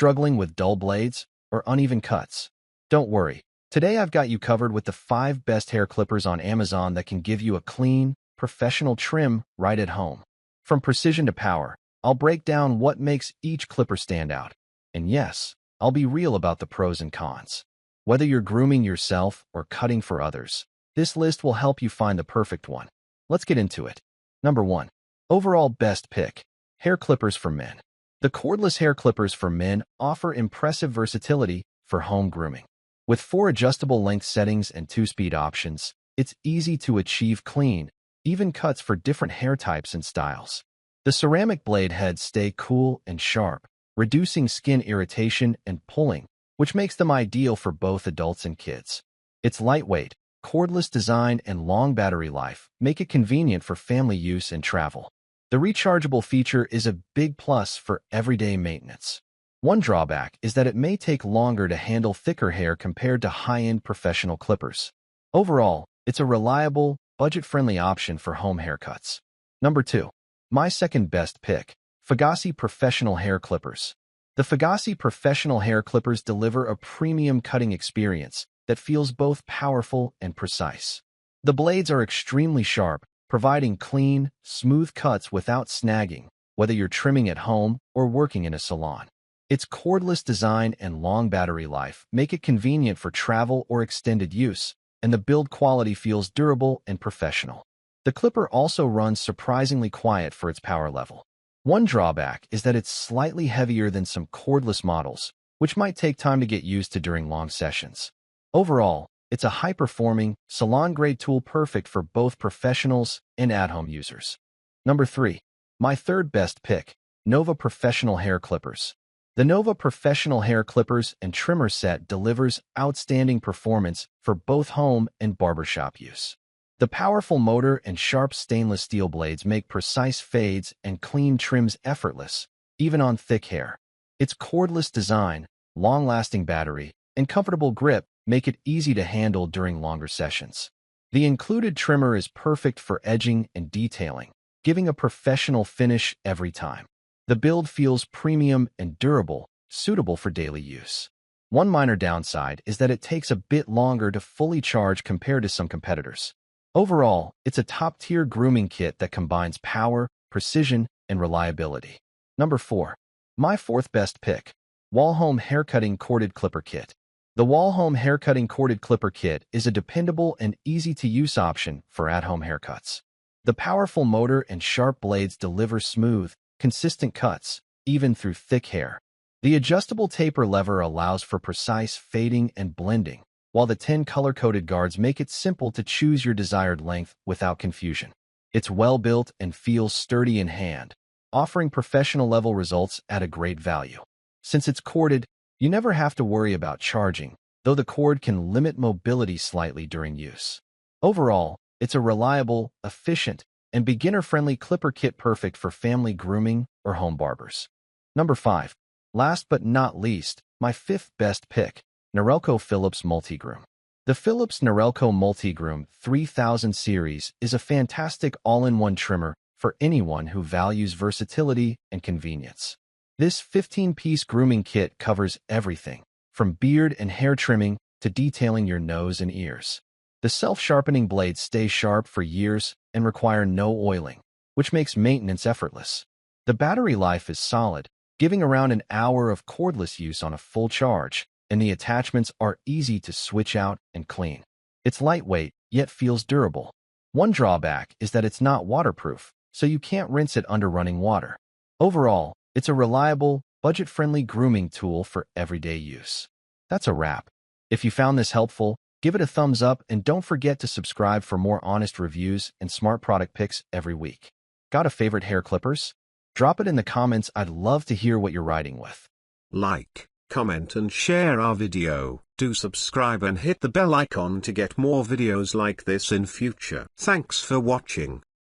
Struggling with dull blades or uneven cuts? Don't worry. Today I've got you covered with the 5 best hair clippers on Amazon that can give you a clean, professional trim right at home. From precision to power, I'll break down what makes each clipper stand out. And yes, I'll be real about the pros and cons. Whether you're grooming yourself or cutting for others, this list will help you find the perfect one. Let's get into it. Number 1. Overall best pick. Hair clippers for men. The cordless hair clippers for men offer impressive versatility for home grooming. With 4 adjustable length settings and 2 speed options, it's easy to achieve clean, even cuts for different hair types and styles. The ceramic blade heads stay cool and sharp, reducing skin irritation and pulling, which makes them ideal for both adults and kids. Its lightweight, cordless design and long battery life make it convenient for family use and travel. The rechargeable feature is a big plus for everyday maintenance. One drawback is that it may take longer to handle thicker hair compared to high-end professional clippers. Overall, it's a reliable, budget-friendly option for home haircuts. Number 2. My second best pick, Fugazi Professional Hair Clippers. The Fugazi Professional Hair Clippers deliver a premium cutting experience that feels both powerful and precise. The blades are extremely sharp, providing clean, smooth cuts without snagging, whether you're trimming at home or working in a salon. Its cordless design and long battery life make it convenient for travel or extended use, and the build quality feels durable and professional. The clipper also runs surprisingly quiet for its power level. One drawback is that it's slightly heavier than some cordless models, which might take time to get used to during long sessions. Overall, it's a high-performing, salon-grade tool perfect for both professionals and at-home users. Number 3. My third best pick, Nova Professional Hair Clippers. The Nova Professional Hair Clippers and Trimmer set delivers outstanding performance for both home and barbershop use. The powerful motor and sharp stainless steel blades make precise fades and clean trims effortless, even on thick hair. Its cordless design, long-lasting battery, and comfortable grip make it easy to handle during longer sessions. The included trimmer is perfect for edging and detailing, giving a professional finish every time. The build feels premium and durable, suitable for daily use. One minor downside is that it takes a bit longer to fully charge compared to some competitors. Overall, it's a top-tier grooming kit that combines power, precision, and reliability. Number 4. My fourth best pick, Walhome Haircutting Corded Clipper Kit. The Walhome Haircutting Corded Clipper Kit is a dependable and easy-to-use option for at-home haircuts. The powerful motor and sharp blades deliver smooth, consistent cuts, even through thick hair. The adjustable taper lever allows for precise fading and blending, while the 10 color-coded guards make it simple to choose your desired length without confusion. It's well-built and feels sturdy in hand, offering professional-level results at a great value. Since it's corded, you never have to worry about charging, though the cord can limit mobility slightly during use. Overall, it's a reliable, efficient, and beginner-friendly clipper kit perfect for family grooming or home barbers. Number 5. Last but not least, my fifth best pick, Norelco Philips Multigroom. The Philips Norelco Multigroom 3000 series is a fantastic all-in-one trimmer for anyone who values versatility and convenience. This 15-piece grooming kit covers everything, from beard and hair trimming to detailing your nose and ears. The self-sharpening blades stay sharp for years and require no oiling, which makes maintenance effortless. The battery life is solid, giving around an hour of cordless use on a full charge, and the attachments are easy to switch out and clean. It's lightweight, yet feels durable. One drawback is that it's not waterproof, so you can't rinse it under running water. Overall, it's a reliable, budget-friendly grooming tool for everyday use. That's a wrap. If you found this helpful, give it a thumbs up and don't forget to subscribe for more honest reviews and smart product picks every week. Got a favorite hair clippers? Drop it in the comments. I'd love to hear what you're riding with. Like, comment and share our video. Do subscribe and hit the bell icon to get more videos like this in future. Thanks for watching.